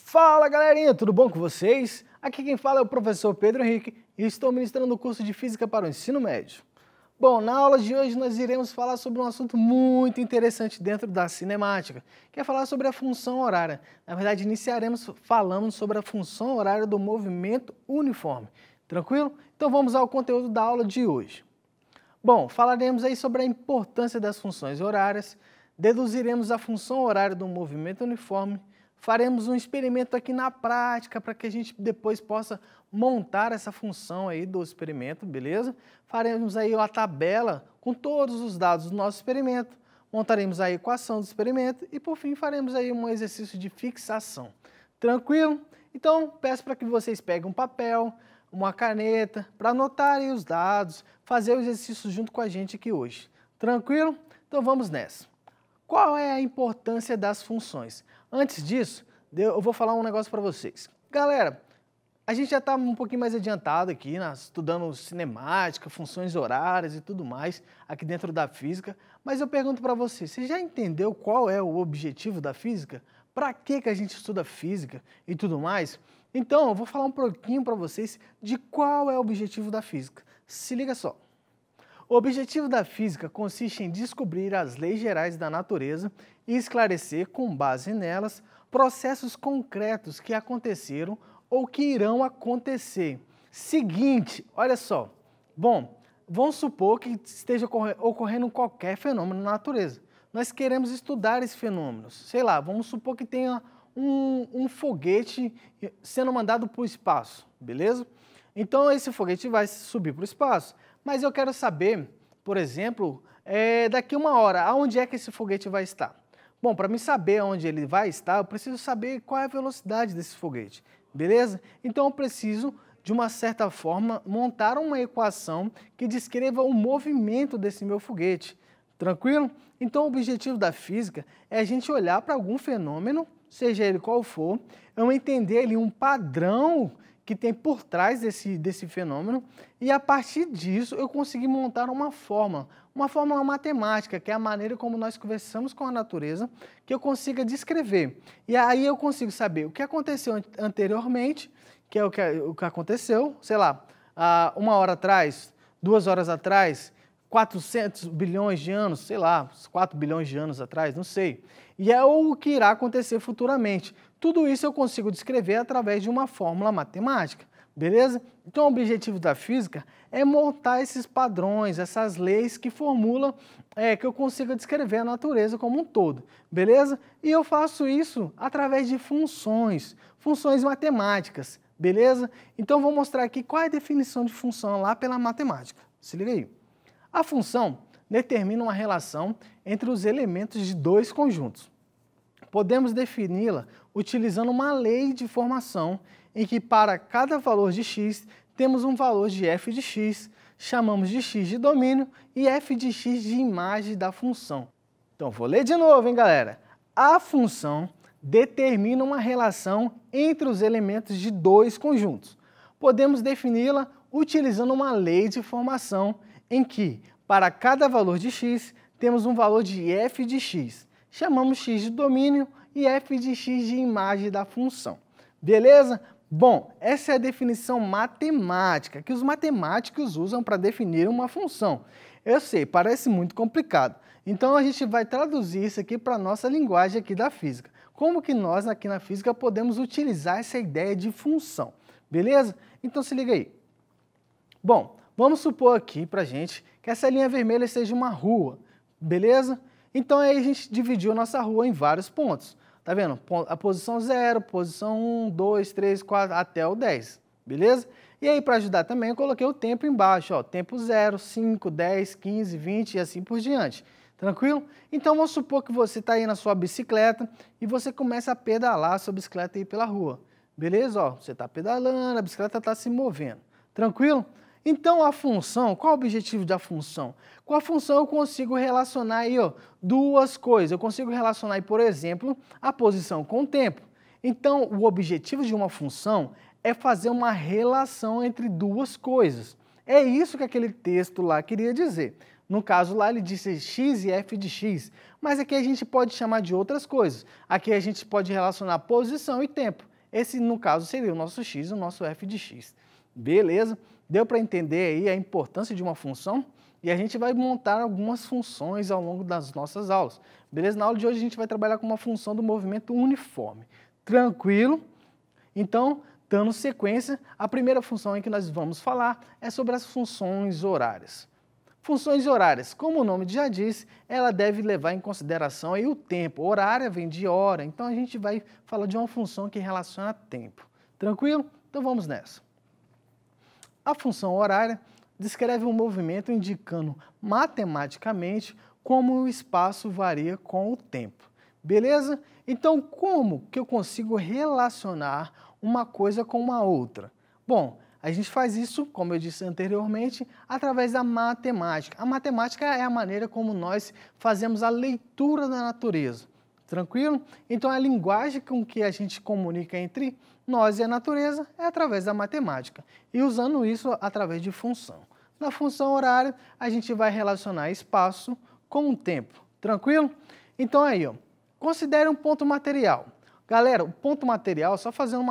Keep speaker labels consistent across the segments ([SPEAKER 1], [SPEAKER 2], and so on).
[SPEAKER 1] Fala galerinha, tudo bom com vocês? Aqui quem fala é o professor Pedro Henrique e estou ministrando o curso de Física para o Ensino Médio. Bom, na aula de hoje nós iremos falar sobre um assunto muito interessante dentro da cinemática, que é falar sobre a função horária. Na verdade, iniciaremos falando sobre a função horária do movimento uniforme. Tranquilo? Então vamos ao conteúdo da aula de hoje. Bom, falaremos aí sobre a importância das funções horárias, deduziremos a função horária do movimento uniforme, faremos um experimento aqui na prática para que a gente depois possa montar essa função aí do experimento, beleza? Faremos aí uma tabela com todos os dados do nosso experimento, montaremos a equação do experimento e por fim faremos aí um exercício de fixação. Tranquilo? Então peço para que vocês peguem um papel, uma caneta, para anotar aí os dados, fazer o exercício junto com a gente aqui hoje. Tranquilo? Então vamos nessa. Qual é a importância das funções? Antes disso, eu vou falar um negócio para vocês. Galera, a gente já está um pouquinho mais adiantado aqui, estudando cinemática, funções horárias e tudo mais, aqui dentro da física, mas eu pergunto para você já entendeu qual é o objetivo da física? Para que a gente estuda física e tudo mais? Então, eu vou falar um pouquinho para vocês de qual é o objetivo da física. Se liga só. O objetivo da física consiste em descobrir as leis gerais da natureza e esclarecer, com base nelas, processos concretos que aconteceram ou que irão acontecer. Seguinte, olha só. Bom, vamos supor que esteja ocorrendo qualquer fenômeno na natureza. Nós queremos estudar esses fenômenos. Sei lá, vamos supor que tenha um foguete sendo mandado para o espaço, beleza? Então esse foguete vai subir para o espaço. Mas eu quero saber, por exemplo, daqui uma hora, aonde é que esse foguete vai estar? Bom, para mim saber onde ele vai estar, eu preciso saber qual é a velocidade desse foguete, beleza? Então eu preciso, de uma certa forma, montar uma equação que descreva o movimento desse meu foguete, tranquilo? Então o objetivo da física é a gente olhar para algum fenômeno, seja ele qual for, eu entender ali um padrão que tem por trás desse fenômeno e a partir disso eu consegui montar uma fórmula matemática, que é a maneira como nós conversamos com a natureza, que eu consiga descrever. E aí eu consigo saber o que aconteceu anteriormente, que é o que aconteceu, sei lá, uma hora atrás, 2 horas atrás, 400 bilhões de anos, sei lá, 4 bilhões de anos atrás, não sei. E é o que irá acontecer futuramente. Tudo isso eu consigo descrever através de uma fórmula matemática, beleza? Então o objetivo da física é montar esses padrões, essas leis que formulam, que eu consiga descrever a natureza como um todo, beleza? E eu faço isso através de funções matemáticas, beleza? Então vou mostrar aqui qual é a definição de função lá pela matemática, se liga aí. A função determina uma relação entre os elementos de dois conjuntos. Podemos defini-la utilizando uma lei de formação em que para cada valor de x temos um valor de f de x, chamamos de x de domínio e f de x de imagem da função. Então vou ler de novo, hein, galera? A função determina uma relação entre os elementos de dois conjuntos. Podemos defini-la utilizando uma lei de formação em que para cada valor de x temos um valor de f de x, chamamos x de domínio e f de x de imagem da função. Beleza? Bom, essa é a definição matemática que os matemáticos usam para definir uma função. Eu sei, parece muito complicado. Então a gente vai traduzir isso aqui para a nossa linguagem aqui da física. Como que nós aqui na física podemos utilizar essa ideia de função? Beleza? Então se liga aí. Bom, vamos supor aqui para a gente que essa linha vermelha seja uma rua, beleza? Então aí a gente dividiu a nossa rua em vários pontos. Tá vendo? A posição 0, posição 1, 2, 3, 4, até o 10, beleza? E aí para ajudar também eu coloquei o tempo embaixo, ó, tempo 0, 5, 10, 15, 20 e assim por diante. Tranquilo? Então vamos supor que você está aí na sua bicicleta e você começa a pedalar a sua bicicleta aí pela rua. Beleza? Ó, você está pedalando, a bicicleta está se movendo. Tranquilo? Então a função, qual é o objetivo da função? Com a função eu consigo relacionar aí, ó, duas coisas. Eu consigo relacionar aí, por exemplo, a posição com o tempo. Então o objetivo de uma função é fazer uma relação entre duas coisas. É isso que aquele texto lá queria dizer. No caso lá ele disse x e f de x, mas aqui a gente pode chamar de outras coisas. Aqui a gente pode relacionar posição e tempo. Esse, no caso, seria o nosso x e o nosso f de x. Beleza? Deu para entender aí a importância de uma função? E a gente vai montar algumas funções ao longo das nossas aulas. Beleza? Na aula de hoje a gente vai trabalhar com uma função do movimento uniforme. Tranquilo? Então, dando sequência, a primeira função em que nós vamos falar é sobre as funções horárias. Funções horárias, como o nome já diz, ela deve levar em consideração aí o tempo. Horária vem de hora, então a gente vai falar de uma função que relaciona tempo. Tranquilo? Então vamos nessa. A função horária descreve um movimento indicando matematicamente como o espaço varia com o tempo. Beleza? Então, como que eu consigo relacionar uma coisa com uma outra? Bom, a gente faz isso, como eu disse anteriormente, através da matemática. A matemática é a maneira como nós fazemos a leitura da natureza. Tranquilo? Então, a linguagem com que a gente comunica entre nós e a natureza é através da matemática. E usando isso através de função. Na função horária, a gente vai relacionar espaço com o tempo. Tranquilo? Então, aí, ó, considere um ponto material. Galera, o ponto material, só fazendo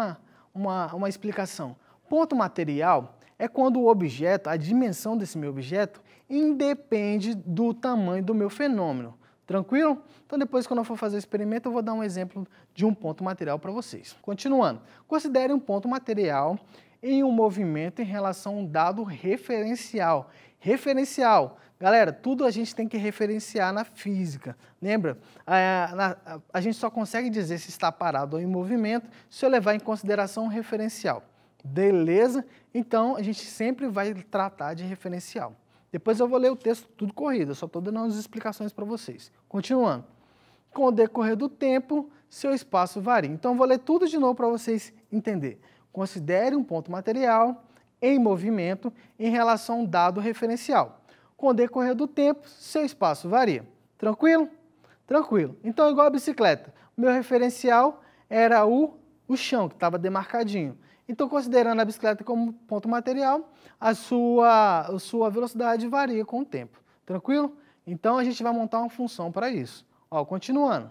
[SPEAKER 1] uma explicação. Ponto material é quando o objeto, a dimensão desse meu objeto, independe do tamanho do meu fenômeno. Tranquilo? Então depois, quando eu for fazer o experimento, eu vou dar um exemplo de um ponto material para vocês. Continuando, considere um ponto material em um movimento em relação a um dado referencial. Referencial. Galera, tudo a gente tem que referenciar na física. Lembra? A gente só consegue dizer se está parado ou em movimento se eu levar em consideração um referencial. Beleza? Então, a gente sempre vai tratar de referencial. Depois eu vou ler o texto tudo corrido, eu só estou dando umas explicações para vocês. Continuando. Com o decorrer do tempo, seu espaço varia. Então, eu vou ler tudo de novo para vocês entenderem. Considere um ponto material em movimento em relação a um dado referencial. Com o decorrer do tempo, seu espaço varia. Tranquilo? Tranquilo. Então, igual a bicicleta, o meu referencial era o chão, que estava demarcadinho. Então, considerando a bicicleta como ponto material, a sua velocidade varia com o tempo. Tranquilo? Então, a gente vai montar uma função para isso. Ó, continuando.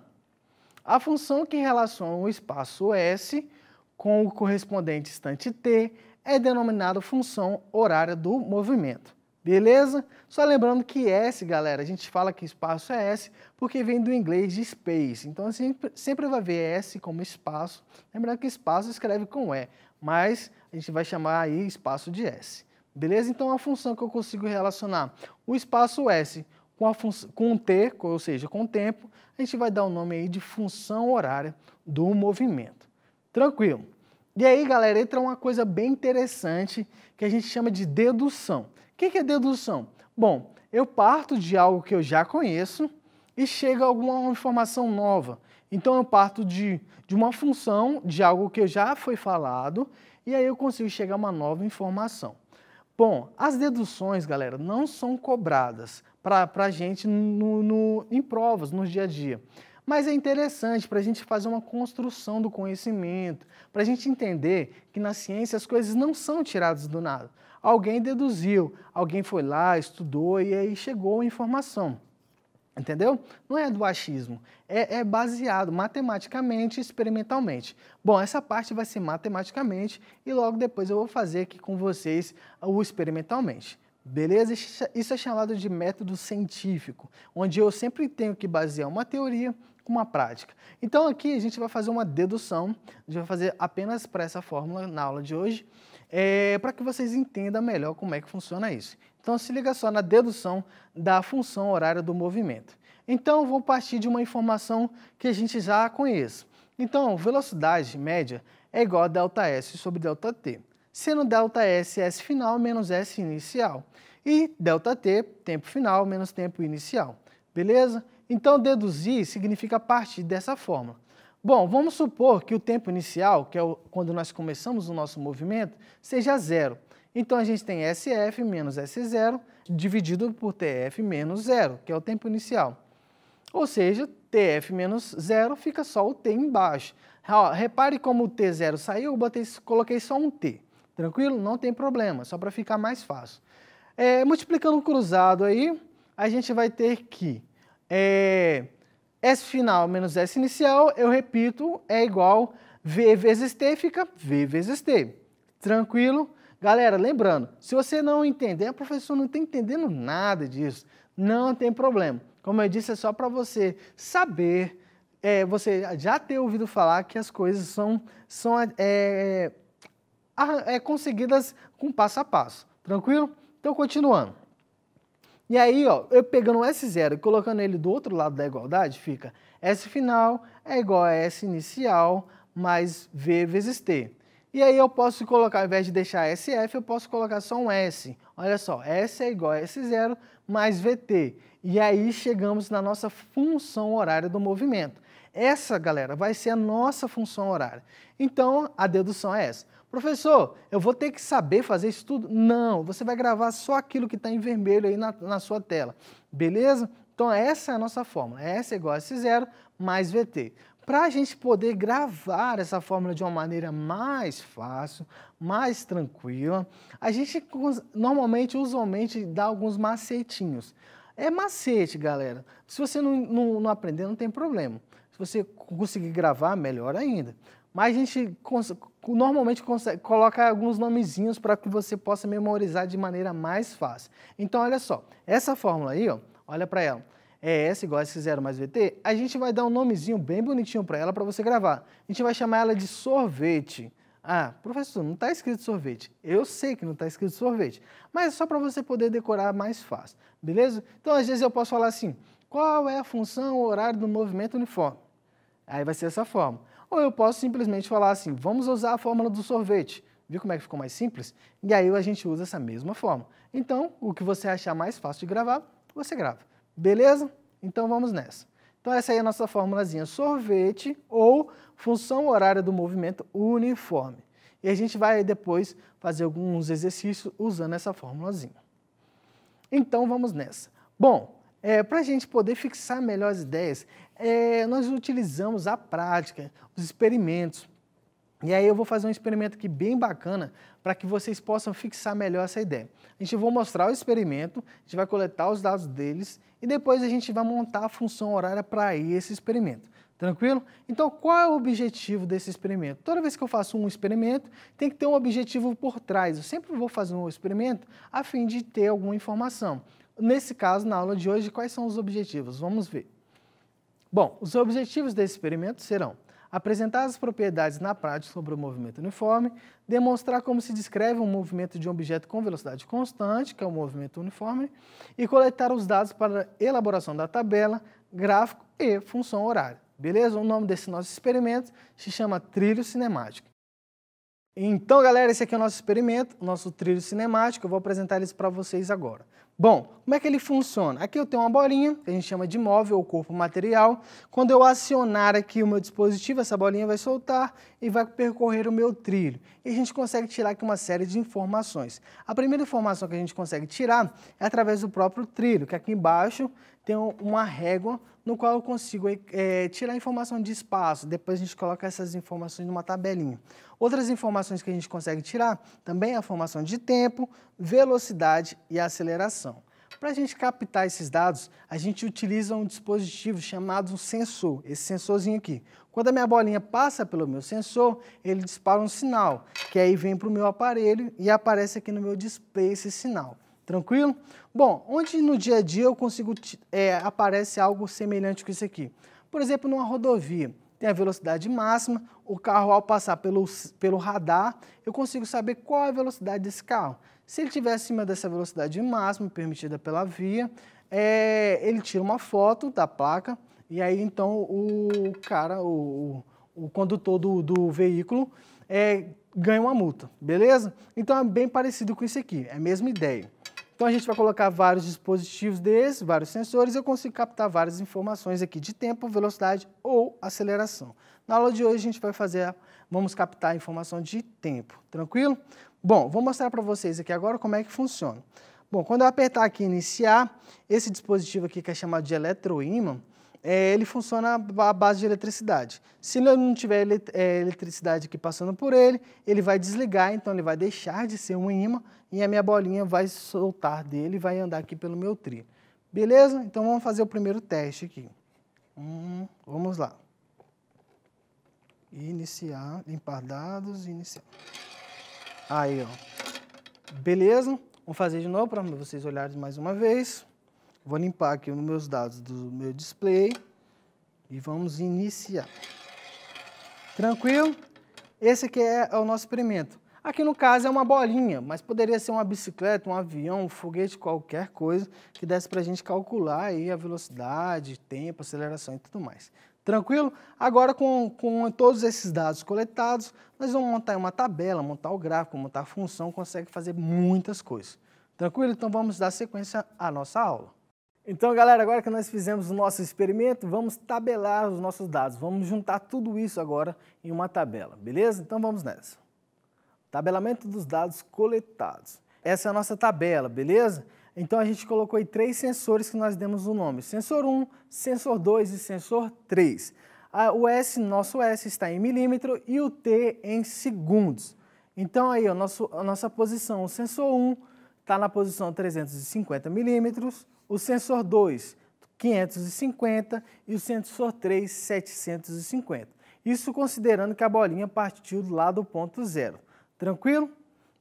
[SPEAKER 1] A função que relaciona o espaço S com o correspondente instante t é denominada função horária do movimento. Beleza? Só lembrando que S, galera, a gente fala que espaço é S porque vem do inglês de space. Então, sempre vai ver S como espaço. Lembrando que espaço escreve com E, mas a gente vai chamar aí espaço de S. Beleza? Então, a função que eu consigo relacionar o espaço S com o T, ou seja, com o tempo, a gente vai dar o nome aí de função horária do movimento. Tranquilo? E aí, galera, entra uma coisa bem interessante que a gente chama de dedução. O que é dedução? Bom, eu parto de algo que eu já conheço e chega a alguma informação nova. Então, eu parto de uma função, de algo que já foi falado, e aí eu consigo chegar a uma nova informação. Bom, as deduções, galera, não são cobradas para a gente em provas, no dia a dia. Mas é interessante para a gente fazer uma construção do conhecimento, para a gente entender que na ciência as coisas não são tiradas do nada. Alguém deduziu, alguém foi lá, estudou e aí chegou a informação. Entendeu? Não é do achismo, é baseado matematicamente e experimentalmente. Bom, essa parte vai ser matematicamente e logo depois eu vou fazer aqui com vocês o experimentalmente. Beleza? Isso é chamado de método científico, onde eu sempre tenho que basear uma teoria com uma prática. Então aqui a gente vai fazer uma dedução, a gente vai fazer apenas para essa fórmula na aula de hoje, para que vocês entendam melhor como é que funciona isso. Então se liga só na dedução da função horária do movimento. Então vou partir de uma informação que a gente já conhece. Então velocidade média é igual a ΔS sobre ΔT, sendo ΔS S final menos S inicial e ΔT tempo final menos tempo inicial. Beleza? Então deduzir significa partir dessa fórmula. Bom, vamos supor que o tempo inicial, que é quando nós começamos o nosso movimento, seja zero. Então a gente tem SF menos S0 dividido por TF menos zero, que é o tempo inicial. Ou seja, TF menos zero fica só o T embaixo. Ó, repare como o T0 saiu, eu coloquei só um T. Tranquilo? Não tem problema, só para ficar mais fácil. Multiplicando o cruzado aí, a gente vai ter que S final menos S inicial, eu repito, é igual V vezes T fica V vezes T. Tranquilo? Galera, lembrando, se você não entender, professor, não está entendendo nada disso, não tem problema. Como eu disse, é só para você saber, você já ter ouvido falar que as coisas são conseguidas com passo a passo. Tranquilo? Então, continuando. E aí, ó, eu pegando o S0 e colocando ele do outro lado da igualdade, fica S final é igual a S inicial mais V vezes T. E aí eu posso colocar, ao invés de deixar SF, eu posso colocar só um S. Olha só, S é igual a S0 mais VT. E aí chegamos na nossa função horária do movimento. Essa, galera, vai ser a nossa função horária. Então, a dedução é essa. Professor, eu vou ter que saber fazer isso tudo? Não, você vai gravar só aquilo que está em vermelho aí na sua tela. Beleza? Então, essa é a nossa fórmula. S é igual a S0 mais VT. Para a gente poder gravar essa fórmula de uma maneira mais fácil, mais tranquila, a gente usualmente dá alguns macetinhos. É macete, galera. Se você não aprender, não tem problema. Se você conseguir gravar, melhor ainda. Mas a gente normalmente coloca alguns nomezinhos para que você possa memorizar de maneira mais fácil. Então, olha só, essa fórmula aí, ó, olha para ela. É S igual a S0 mais VT, a gente vai dar um nomezinho bem bonitinho para ela, para você gravar. A gente vai chamar ela de sorvete. Ah, professor, não está escrito sorvete. Eu sei que não está escrito sorvete, mas é só para você poder decorar mais fácil, beleza? Então, às vezes eu posso falar assim, qual é a função horária do movimento uniforme? Aí vai ser essa forma. Ou eu posso simplesmente falar assim, vamos usar a fórmula do sorvete. Viu como é que ficou mais simples? E aí a gente usa essa mesma forma. Então, o que você achar mais fácil de gravar, você grava. Beleza? Então vamos nessa. Então essa aí é a nossa formulazinha sorvete ou função horária do movimento uniforme. E a gente vai depois fazer alguns exercícios usando essa formulazinha. Então vamos nessa. Bom, para a gente poder fixar melhor as ideias, nós utilizamos a prática, os experimentos. E aí eu vou fazer um experimento aqui bem bacana para que vocês possam fixar melhor essa ideia. A gente vai mostrar o experimento, a gente vai coletar os dados deles e depois a gente vai montar a função horária para esse experimento. Tranquilo? Então, qual é o objetivo desse experimento? Toda vez que eu faço um experimento, tem que ter um objetivo por trás. Eu sempre vou fazer um experimento a fim de ter alguma informação. Nesse caso, na aula de hoje, quais são os objetivos? Vamos ver. Bom, os objetivos desse experimento serão apresentar as propriedades na prática sobre o movimento uniforme, demonstrar como se descreve um movimento de um objeto com velocidade constante, que é o movimento uniforme, e coletar os dados para a elaboração da tabela, gráfico e função horária. Beleza? O nome desse nosso experimento se chama trilho cinemático. Então, galera, esse aqui é o nosso experimento, o nosso trilho cinemático, eu vou apresentar eles para vocês agora. Bom, como é que ele funciona? Aqui eu tenho uma bolinha, que a gente chama de móvel ou corpo material. Quando eu acionar aqui o meu dispositivo, essa bolinha vai soltar e vai percorrer o meu trilho. E a gente consegue tirar aqui uma série de informações. A primeira informação que a gente consegue tirar é através do próprio trilho, que aqui embaixo tem uma régua no qual eu consigo tirar informação de espaço. Depois a gente coloca essas informações numa tabelinha. Outras informações que a gente consegue tirar também é a informação de tempo, velocidade e aceleração. Para a gente captar esses dados, a gente utiliza um dispositivo chamado sensor, esse sensorzinho aqui. Quando a minha bolinha passa pelo meu sensor, ele dispara um sinal, que aí vem para o meu aparelho e aparece aqui no meu display esse sinal. Tranquilo? Bom, onde no dia a dia eu consigo, aparece algo semelhante com isso aqui? Por exemplo, numa rodovia, tem a velocidade máxima, o carro ao passar pelo radar, eu consigo saber qual é a velocidade desse carro. Se ele estiver acima dessa velocidade máxima permitida pela via, ele tira uma foto da placa e aí então o condutor do veículo ganha uma multa, beleza? Então é bem parecido com isso aqui, é a mesma ideia. Então a gente vai colocar vários dispositivos desses, vários sensores, e eu consigo captar várias informações aqui de tempo, velocidade ou aceleração. Na aula de hoje a gente vamos captar a informação de tempo, tranquilo? Bom, vou mostrar para vocês aqui agora como é que funciona. Bom, quando eu apertar aqui iniciar, esse dispositivo aqui que é chamado de eletroímã, ele funciona à base de eletricidade. Se ele não tiver eletricidade aqui passando por ele, ele vai desligar, então ele vai deixar de ser um ímã e a minha bolinha vai soltar dele e vai andar aqui pelo meu trilho. Beleza? Então vamos fazer o primeiro teste aqui. Vamos lá. Iniciar, limpar dados, iniciar. Aí, ó. Beleza? Vamos fazer de novo para vocês olharem mais uma vez. Vou limpar aqui os meus dados do meu display e vamos iniciar. Tranquilo? Esse aqui é o nosso experimento. Aqui no caso é uma bolinha, mas poderia ser uma bicicleta, um avião, um foguete, qualquer coisa que desse para a gente calcular aí a velocidade, tempo, aceleração e tudo mais. Tranquilo? Agora com todos esses dados coletados, nós vamos montar uma tabela, montar o gráfico, montar a função, consegue fazer muitas coisas. Tranquilo? Então vamos dar sequência à nossa aula. Então, galera, agora que nós fizemos o nosso experimento, vamos tabelar os nossos dados. Vamos juntar tudo isso agora em uma tabela, beleza? Então vamos nessa. Tabelamento dos dados coletados. Essa é a nossa tabela, beleza? Então a gente colocou aí 3 sensores que nós demos o nome. Sensor 1, sensor 2 e sensor 3. Nosso S está em milímetro e o T em segundos. Então aí a nossa posição, o sensor 1 está na posição 350 milímetros, o sensor 2 550 e o sensor 3 750. Isso considerando que a bolinha partiu lá do ponto zero. Tranquilo?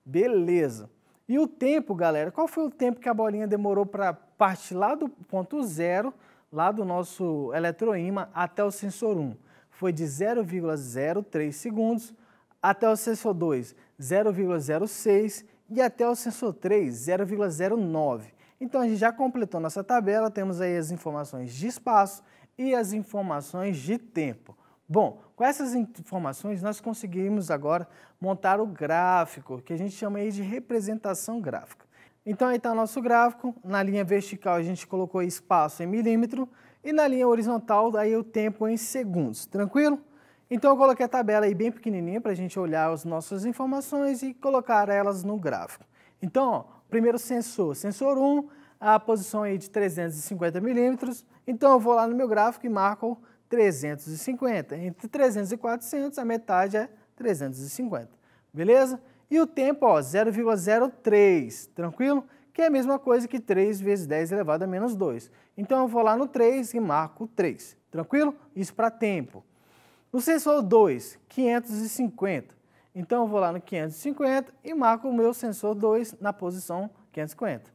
[SPEAKER 1] Beleza. E o tempo, galera, qual foi o tempo que a bolinha demorou para partir lá do ponto zero, lá do nosso eletroímã, até o sensor 1? Foi de 0,03 segundos, até o sensor 2, 0,06 e até o sensor 3, 0,09. Então, a gente já completou nossa tabela, temos aí as informações de espaço e as informações de tempo. Bom, com essas informações nós conseguimos agora montar o gráfico, que a gente chama aí de representação gráfica. Então aí está o nosso gráfico, na linha vertical a gente colocou espaço em milímetro e na linha horizontal aí o tempo em segundos, tranquilo? Então eu coloquei a tabela aí bem pequenininha para a gente olhar as nossas informações e colocar elas no gráfico. Então, ó, primeiro sensor 1, a posição aí de 350 milímetros, então eu vou lá no meu gráfico e marco 350. Entre 300 e 400, a metade é 350. Beleza? E o tempo, ó, 0,03, tranquilo? Que é a mesma coisa que 3 vezes 10 elevado a menos 2. Então, eu vou lá no 3 e marco 3. Tranquilo? Isso para tempo. No sensor 2, 550. Então, eu vou lá no 550 e marco o meu sensor 2 na posição 550.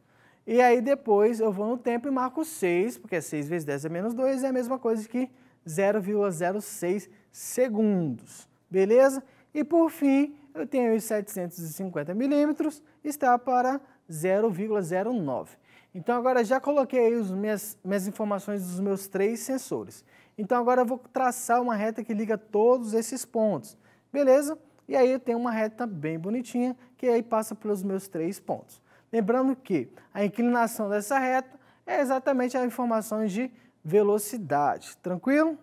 [SPEAKER 1] E aí, depois, eu vou no tempo e marco 6, porque 6 vezes 10 é menos 2, é a mesma coisa que 0,06 segundos, beleza? E por fim, eu tenho os 750 milímetros, está para 0,09. Então agora já coloquei aí minhas informações dos meus 3 sensores. Então agora eu vou traçar uma reta que liga todos esses pontos, beleza? E aí eu tenho uma reta bem bonitinha que aí passa pelos meus 3 pontos. Lembrando que a inclinação dessa reta é exatamente a informação de velocidade, tranquilo?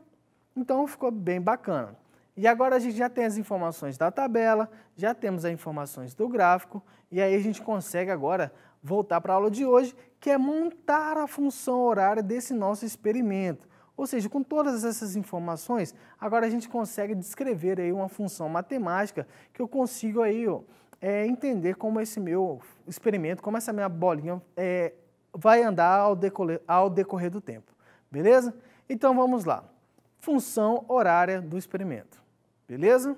[SPEAKER 1] Então ficou bem bacana. E agora a gente já tem as informações da tabela, já temos as informações do gráfico, e aí a gente consegue agora voltar para a aula de hoje, que é montar a função horária desse nosso experimento. Ou seja, com todas essas informações, agora a gente consegue descrever aí uma função matemática que eu consigo aí, entender como esse meu experimento, como essa minha bolinha vai andar ao decorrer do tempo. Beleza? Então vamos lá. Função horária do experimento. Beleza?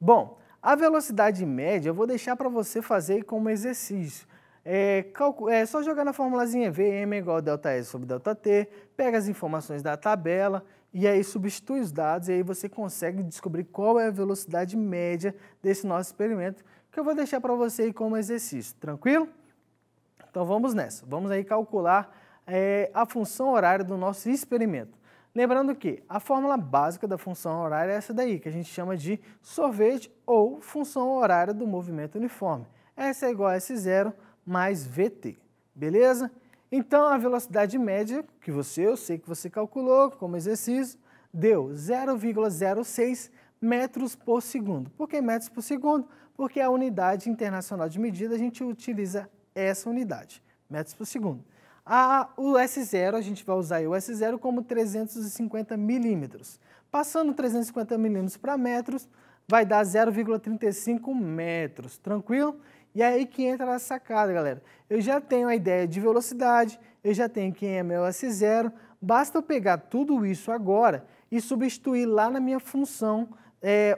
[SPEAKER 1] Bom, a velocidade média eu vou deixar para você fazer como exercício. É só jogar na formulazinha Vm igual a ΔS sobre ΔT, pega as informações da tabela e aí substitui os dados e aí você consegue descobrir qual é a velocidade média desse nosso experimento, que eu vou deixar para você aí como exercício. Tranquilo? Então vamos nessa. Vamos aí calcular a função horária do nosso experimento. Lembrando que a fórmula básica da função horária é essa daí, que a gente chama de sorvete ou função horária do movimento uniforme. S é igual a S0 mais VT, beleza? Então a velocidade média, que eu sei que você calculou como exercício, deu 0,06 metros por segundo. Por que metros por segundo? Porque a unidade internacional de medida a gente utiliza essa unidade, metros por segundo. O S0, a gente vai usar o S0 como 350 milímetros. Passando 350 milímetros para metros, vai dar 0,35 metros, tranquilo? E aí que entra a sacada, galera. Eu já tenho a ideia de velocidade, eu já tenho quem é meu S0, basta eu pegar tudo isso agora e substituir lá na minha função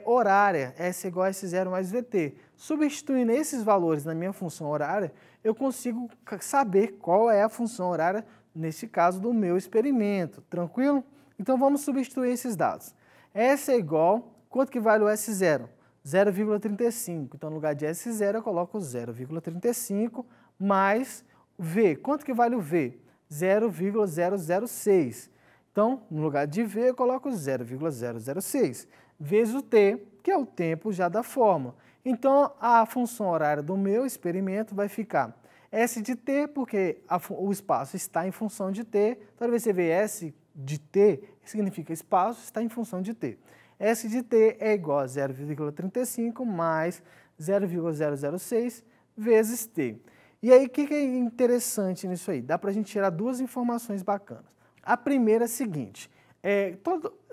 [SPEAKER 1] horária, S igual a S0 mais VT. Substituindo esses valores na minha função horária, eu consigo saber qual é a função horária, nesse caso, do meu experimento. Tranquilo? Então, vamos substituir esses dados. S é igual, quanto que vale o S0? 0,35. Então, no lugar de S0, eu coloco 0,35 mais V. Quanto que vale o V? 0,006. Então, no lugar de V, eu coloco 0,006 vezes o T, que é o tempo já da fórmula. Então, a função horária do meu experimento vai ficar S de T, porque o espaço está em função de T. Toda vez que você vê S de T, significa espaço está em função de T. S de T é igual a 0,35 mais 0,006 vezes T. E aí, o que é interessante nisso aí? Dá para a gente tirar duas informações bacanas. A primeira é a seguinte,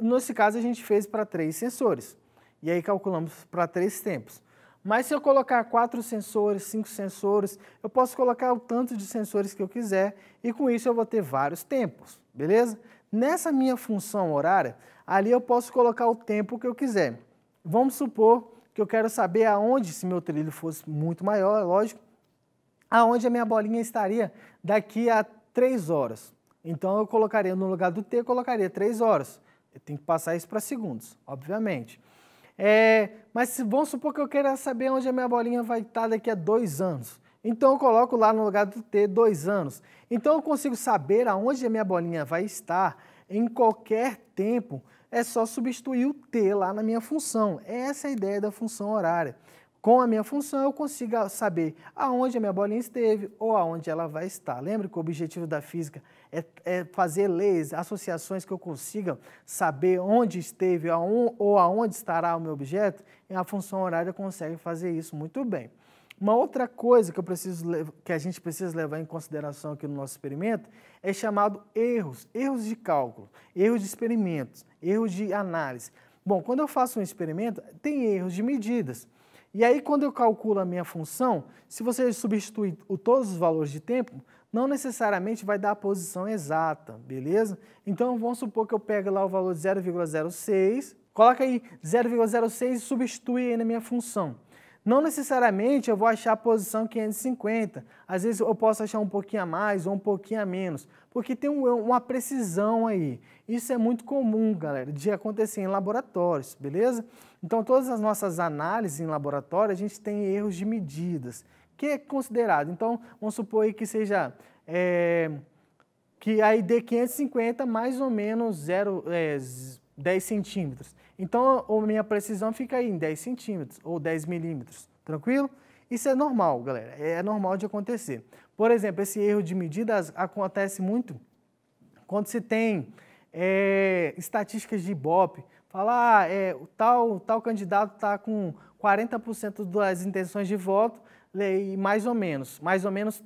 [SPEAKER 1] nesse caso a gente fez para 3 sensores, e aí calculamos para 3 tempos. Mas se eu colocar 4 sensores, 5 sensores, eu posso colocar o tanto de sensores que eu quiser, e com isso eu vou ter vários tempos, beleza? Nessa minha função horária, ali eu posso colocar o tempo que eu quiser. Vamos supor que eu quero saber aonde, se meu trilho fosse muito maior, é lógico, aonde a minha bolinha estaria daqui a 3 horas. Então, eu colocaria no lugar do T, eu colocaria 3 horas. Eu tenho que passar isso para segundos, obviamente. Mas vamos supor que eu queira saber onde a minha bolinha vai estar daqui a 2 anos. Então, eu coloco lá no lugar do T 2 anos. Então, eu consigo saber aonde a minha bolinha vai estar em qualquer tempo. É só substituir o T lá na minha função. Essa é a ideia da função horária. Com a minha função, eu consigo saber aonde a minha bolinha esteve ou aonde ela vai estar. Lembra que o objetivo da física é fazer leis, associações que eu consiga saber onde esteve ou aonde estará o meu objeto? E a função horária consegue fazer isso muito bem. Uma outra coisa que a gente precisa levar em consideração aqui no nosso experimento é chamado erros de cálculo, erros de experimentos, erros de análise. Bom, quando eu faço um experimento, tem erros de medidas. E aí, quando eu calculo a minha função, se você substituir todos os valores de tempo, não necessariamente vai dar a posição exata, beleza? Então, vamos supor que eu pego lá o valor de 0,06, coloca aí 0,06 e substitui aí na minha função. Não necessariamente eu vou achar a posição 550, às vezes eu posso achar um pouquinho a mais ou um pouquinho a menos, porque tem uma precisão aí. Isso é muito comum, galera, de acontecer em laboratórios, beleza? Então, todas as nossas análises em laboratório, a gente tem erros de medidas, que é considerado. Então, vamos supor aí que seja, que aí dê 550 mais ou menos 10 centímetros. Então, a minha precisão fica aí em 10 centímetros ou 10 milímetros, tranquilo? Isso é normal, galera, é normal de acontecer. Por exemplo, esse erro de medidas acontece muito quando se tem estatísticas de Ibope, fala, tal candidato está com 40% das intenções de voto e mais ou menos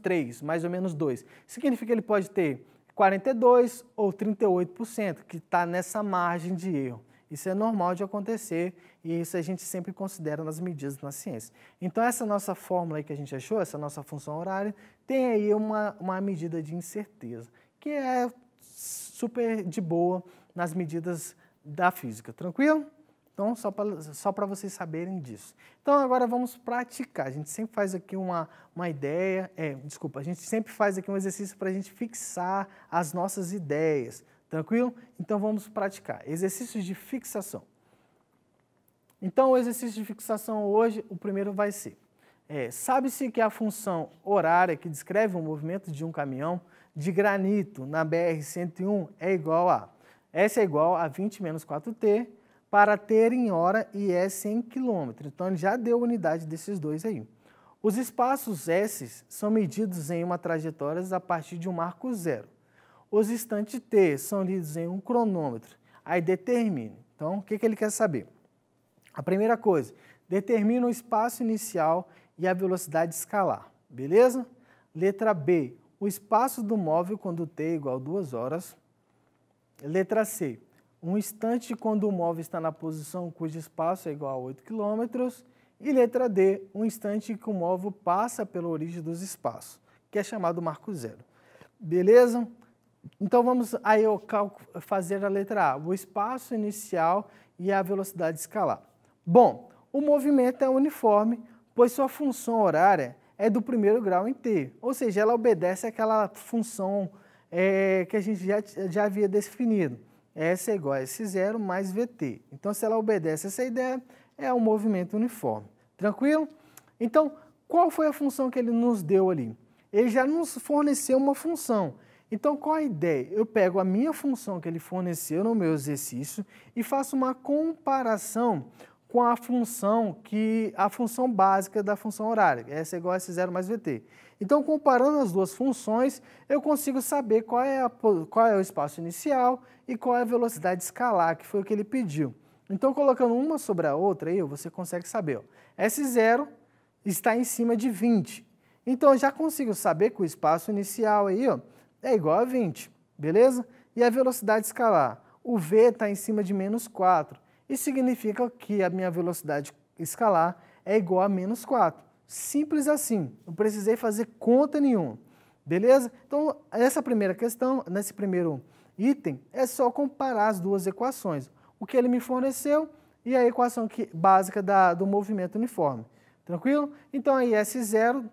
[SPEAKER 1] 3, mais ou menos 2. Significa que ele pode ter 42% ou 38%, que está nessa margem de erro. Isso é normal de acontecer e isso a gente sempre considera nas medidas na ciência. Então, essa nossa fórmula aí que a gente achou, essa nossa função horária, tem aí uma medida de incerteza, que é super de boa nas medidas da física, tranquilo? Então, só para vocês saberem disso. Então, agora vamos praticar. A gente sempre faz aqui uma ideia, a gente sempre faz aqui um exercício para a gente fixar as nossas ideias, tranquilo? Então, vamos praticar. Exercícios de fixação. Então, o exercício de fixação hoje, o primeiro vai ser, sabe-se que a função horária que descreve o movimento de um caminhão de granito na BR-101 é igual a, S é igual a 20 menos 4T, para T em hora e S em quilômetro. Então, ele já deu unidade desses dois aí. Os espaços S são medidos em uma trajetória a partir de um marco zero. Os instantes T são lidos em um cronômetro. Aí determine. Então, o que ele quer saber? A primeira coisa, determina o espaço inicial e a velocidade escalar. Beleza? Letra B, o espaço do móvel quando T é igual a 2 horas. Letra C, um instante quando o móvel está na posição cujo espaço é igual a 8 km. E letra D, um instante que o móvel passa pela origem dos espaços, que é chamado marco zero. Beleza? Então vamos aí eu fazer a letra A, o espaço inicial e a velocidade escalar. Bom, o movimento é uniforme, pois sua função horária é do primeiro grau em t, ou seja, ela obedece àquela função que a gente já havia definido. S é igual a S0 mais VT. Então, se ela obedece essa ideia, é um movimento uniforme. Tranquilo? Então, qual foi a função que ele nos deu ali? Ele já nos forneceu uma função. Então, qual a ideia? Eu pego a minha função que ele forneceu no meu exercício e faço uma comparação com a função básica da função horária, S é igual a S0 mais VT. Então, comparando as duas funções, eu consigo saber qual é o espaço inicial e qual é a velocidade escalar, que foi o que ele pediu. Então, colocando uma sobre a outra, aí você consegue saber. Ó, S0 está em cima de 20. Então, eu já consigo saber que o espaço inicial aí, ó, é igual a 20, beleza? E a velocidade escalar? O V está em cima de menos 4. Isso significa que a minha velocidade escalar é igual a menos 4. Simples assim, não precisei fazer conta nenhuma, beleza? Então, essa primeira questão, nesse primeiro item, é só comparar as duas equações. O que ele me forneceu e a equação básica do movimento uniforme. Tranquilo? Então, aí S0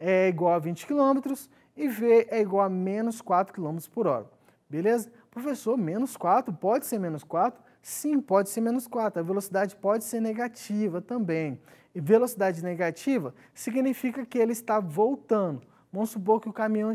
[SPEAKER 1] é igual a 20 km e V é igual a menos 4 km por hora. Beleza? Professor, menos 4? Pode ser menos 4? Sim, pode ser menos 4. A velocidade pode ser negativa também. E velocidade negativa significa que ele está voltando. Vamos supor que o caminhão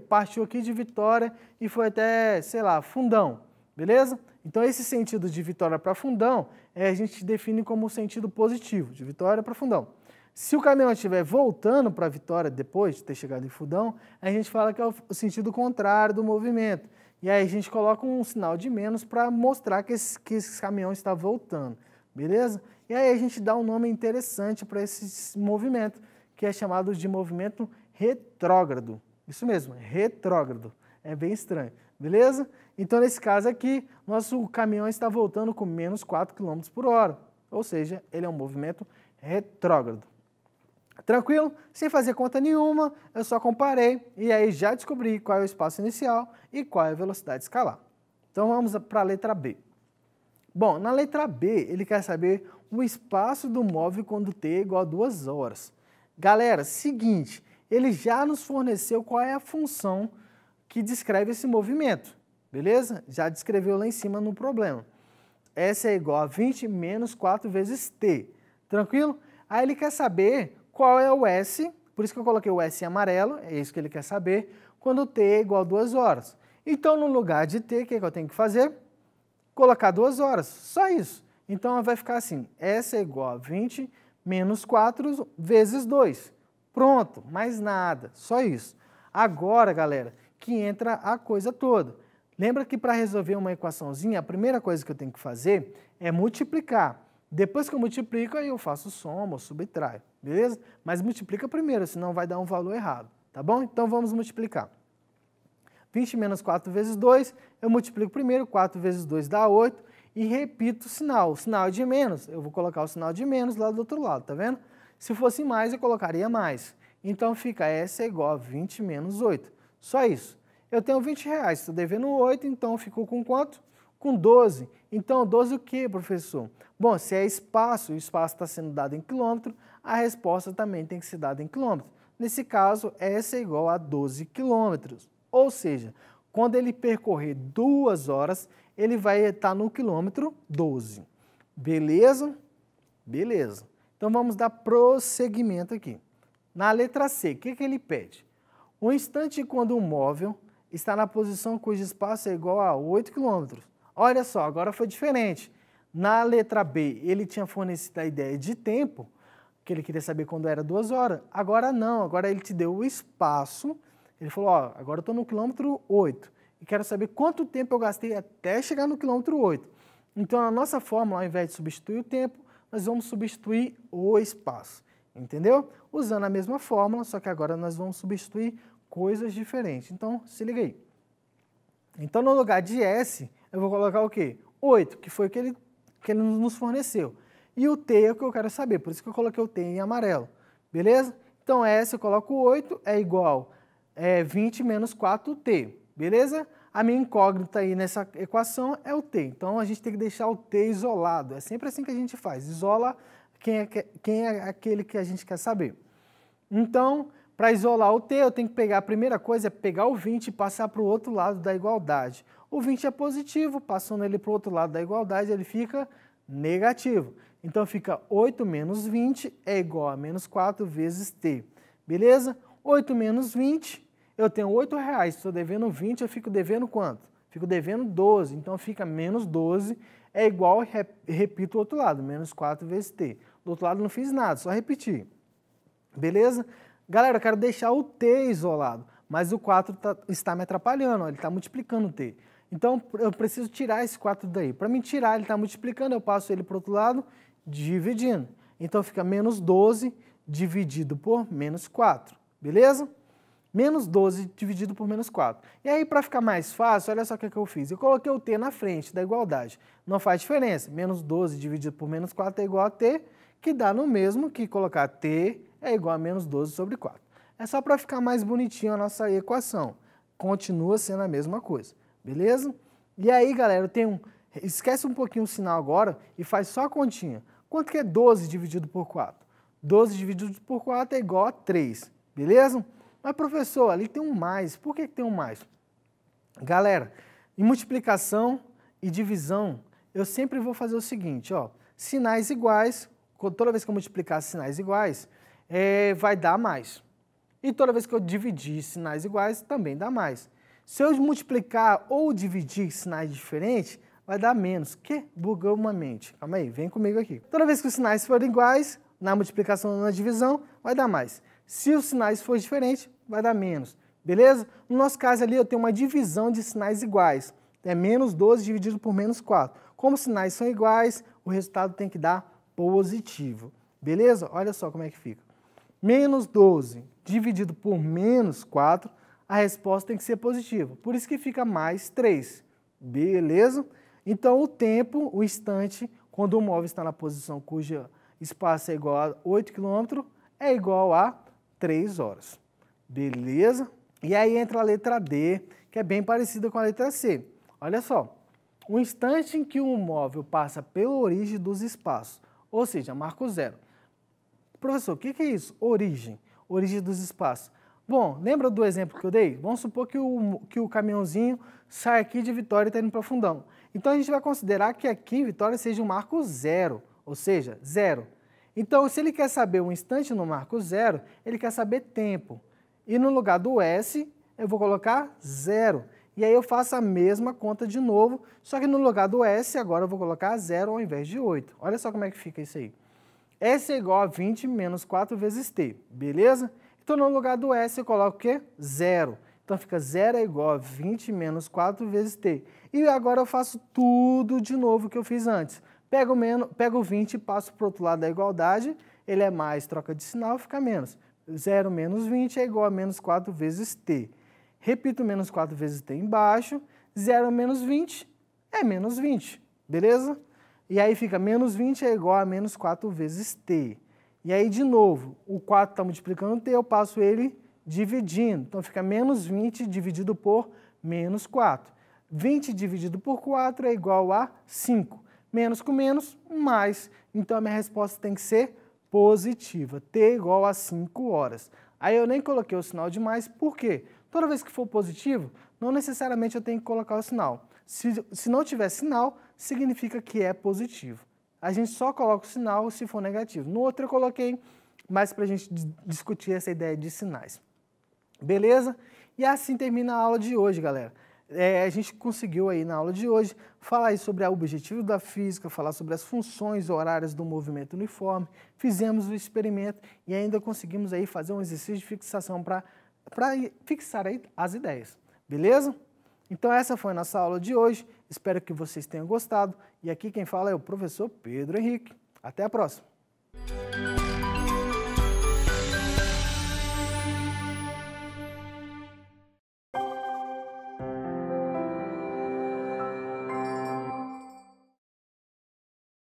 [SPEAKER 1] partiu aqui de Vitória e foi até, sei lá, Fundão. Beleza? Então, esse sentido de Vitória para Fundão, a gente define como sentido positivo, de Vitória para Fundão. Se o caminhão estiver voltando para Vitória depois de ter chegado em Fundão, a gente fala que é o sentido contrário do movimento. E aí a gente coloca um sinal de menos para mostrar que esse caminhão está voltando, beleza? E aí a gente dá um nome interessante para esse movimento, que é chamado de movimento retrógrado. Isso mesmo, retrógrado. É bem estranho, beleza? Então, nesse caso aqui, nosso caminhão está voltando com menos 4 km por hora, ou seja, ele é um movimento retrógrado. Tranquilo? Sem fazer conta nenhuma, eu só comparei e aí já descobri qual é o espaço inicial e qual é a velocidade escalar. Então vamos para a letra B. Bom, na letra B, ele quer saber o espaço do móvel quando t é igual a 2 horas. Galera, seguinte, ele já nos forneceu qual é a função que descreve esse movimento, beleza? Já descreveu lá em cima no problema. S é igual a 20 menos 4 vezes t. Tranquilo? Aí ele quer saber qual é o S, por isso que eu coloquei o S em amarelo, é isso que ele quer saber, quando t é igual a 2 horas. Então, no lugar de t, o que eu tenho que fazer? Colocar 2 horas, só isso. Então, vai ficar assim, S é igual a 20 menos 4 vezes 2. Pronto, mais nada, só isso. Agora, galera, que entra a coisa toda. Lembra que para resolver uma equaçãozinha, a primeira coisa que eu tenho que fazer é multiplicar. Depois que eu multiplico, aí eu faço soma ou subtraio, beleza? Mas multiplica primeiro, senão vai dar um valor errado, tá bom? Então vamos multiplicar. 20 menos 4 vezes 2, eu multiplico primeiro, 4 vezes 2 dá 8, e repito o sinal. O sinal é de menos, eu vou colocar o sinal de menos lá do outro lado, tá vendo? Se fosse mais, eu colocaria mais. Então fica S é igual a 20 menos 8. Só isso. Eu tenho 20 reais, estou devendo 8, então ficou com quanto? Com 12. Então, 12 o quê, professor? Bom, se é espaço, o espaço está sendo dado em quilômetro, a resposta também tem que ser dada em quilômetro. Nesse caso, S é igual a 12 quilômetros. Ou seja, quando ele percorrer 2 horas, ele vai estar no quilômetro 12. Beleza? Beleza. Então, vamos dar prosseguimento aqui. Na letra C, o que ele pede? O instante quando o móvel está na posição cujo espaço é igual a 8 km. Olha só, agora foi diferente. Na letra B, ele tinha fornecido a ideia de tempo, que ele queria saber quando era 2 horas. Agora não, agora ele te deu o espaço. Ele falou, ó, agora eu estou no quilômetro 8 e quero saber quanto tempo eu gastei até chegar no quilômetro 8. Então, a nossa fórmula, ao invés de substituir o tempo, nós vamos substituir o espaço. Entendeu? Usando a mesma fórmula, só que agora nós vamos substituir coisas diferentes. Então, se liga aí. Então, no lugar de S, eu vou colocar o quê? 8, que foi o que ele nos forneceu. E o T é o que eu quero saber, por isso que eu coloquei o T em amarelo. Beleza? Então, S eu coloco 8 é igual 20 menos 4T. Beleza? a minha incógnita aí nessa equação é o t. Então, a gente tem que deixar o t isolado. É sempre assim que a gente faz. Isola quem é aquele que a gente quer saber. Então, para isolar o t, eu tenho que pegar, a primeira coisa é pegar o 20 e passar para o outro lado da igualdade. O 20 é positivo, passando ele para o outro lado da igualdade, ele fica negativo. Então, fica 8 menos 20 é igual a menos 4 vezes t. Beleza? 8 menos 20, eu tenho R$8. Estou devendo 20, eu fico devendo quanto? Fico devendo 12. Então, fica menos 12 é igual, repito o outro lado, menos 4 vezes t. Do outro lado não fiz nada, só repetir. Beleza? Galera, eu quero deixar o t isolado, mas o 4 está me atrapalhando, ó, ele está multiplicando o t. Então, eu preciso tirar esse 4 daí. Para me tirar, ele está multiplicando, eu passo ele para o outro lado, dividindo. Então, fica menos 12 dividido por menos 4, beleza? Menos 12 dividido por menos 4. E aí, para ficar mais fácil, olha só o que eu fiz. Eu coloquei o t na frente da igualdade. Não faz diferença. Menos 12 dividido por menos 4 é igual a t, que dá no mesmo que colocar t é igual a menos 12 sobre 4. É só para ficar mais bonitinho a nossa equação. Continua sendo a mesma coisa, beleza? E aí, galera, esquece um pouquinho o sinal agora e faz só a continha. Quanto que é 12 dividido por 4? 12 dividido por 4 é igual a 3, beleza? Mas, professor, ali tem um mais. Por que tem um mais? Galera, em multiplicação e divisão, eu sempre vou fazer o seguinte, ó. Sinais iguais, toda vez que eu multiplicar sinais iguais, vai dar mais. E toda vez que eu dividir sinais iguais, também dá mais. Se eu multiplicar ou dividir sinais diferentes, vai dar menos. Que bugou uma mente. Calma aí, vem comigo aqui. Toda vez que os sinais forem iguais, na multiplicação ou na divisão, vai dar mais. Se os sinais forem diferentes, vai dar menos. Beleza? No nosso caso ali, eu tenho uma divisão de sinais iguais. É menos 12 dividido por menos 4. Como os sinais são iguais, o resultado tem que dar positivo. Beleza? Olha só como é que fica. Menos 12 dividido por menos 4, a resposta tem que ser positiva. Por isso que fica mais 3. Beleza? Então, o tempo, o instante, quando o móvel está na posição cujo espaço é igual a 8 km, é igual a 3 horas. Beleza? E aí entra a letra D, que é bem parecida com a letra C. Olha só. O instante em que o móvel passa pela origem dos espaços, ou seja, marco zero. Professor, o que é isso? Origem. Origem dos espaços. Bom, lembra do exemplo que eu dei? Vamos supor que o caminhãozinho sai aqui de Vitória e está indo para Fundão. Então, a gente vai considerar que aqui em Vitória seja um marco zero, ou seja, zero. Então, se ele quer saber um instante no marco zero, ele quer saber tempo. E no lugar do S, eu vou colocar zero. E aí eu faço a mesma conta de novo, só que no lugar do S, agora eu vou colocar zero ao invés de 8. Olha só como é que fica isso aí. S é igual a 20 menos 4 vezes T, beleza? Então, no lugar do S, eu coloco o quê? Zero. Então, fica 0 é igual a 20 menos 4 vezes T. E agora eu faço tudo de novo que eu fiz antes. Pego o 20 e passo para o outro lado da igualdade, ele é mais, troca de sinal, fica menos. 0 menos 20 é igual a menos 4 vezes T. Repito menos 4 vezes T embaixo, 0 menos 20 é menos 20, beleza? E aí fica menos 20 é igual a menos 4 vezes T. E aí, de novo, o 4 está multiplicando T, eu passo ele dividindo. Então, fica menos 20 dividido por menos 4. 20 dividido por 4 é igual a 5. Menos com menos, mais. Então, a minha resposta tem que ser positiva. T é igual a 5 horas. Aí, eu nem coloquei o sinal de mais, por quê? Toda vez que for positivo, não necessariamente eu tenho que colocar o sinal. Se não tiver sinal, significa que é positivo. A gente só coloca o sinal se for negativo. No outro eu coloquei mais para a gente discutir essa ideia de sinais. Beleza? E assim termina a aula de hoje, galera. A gente conseguiu aí na aula de hoje falar aí sobre o objetivo da física, falar sobre as funções horárias do movimento uniforme, fizemos o experimento e ainda conseguimos aí fazer um exercício de fixação para fixar aí as ideias. Beleza? Então essa foi a nossa aula de hoje, espero que vocês tenham gostado e aqui quem fala é o professor Pedro Henrique. Até a próxima!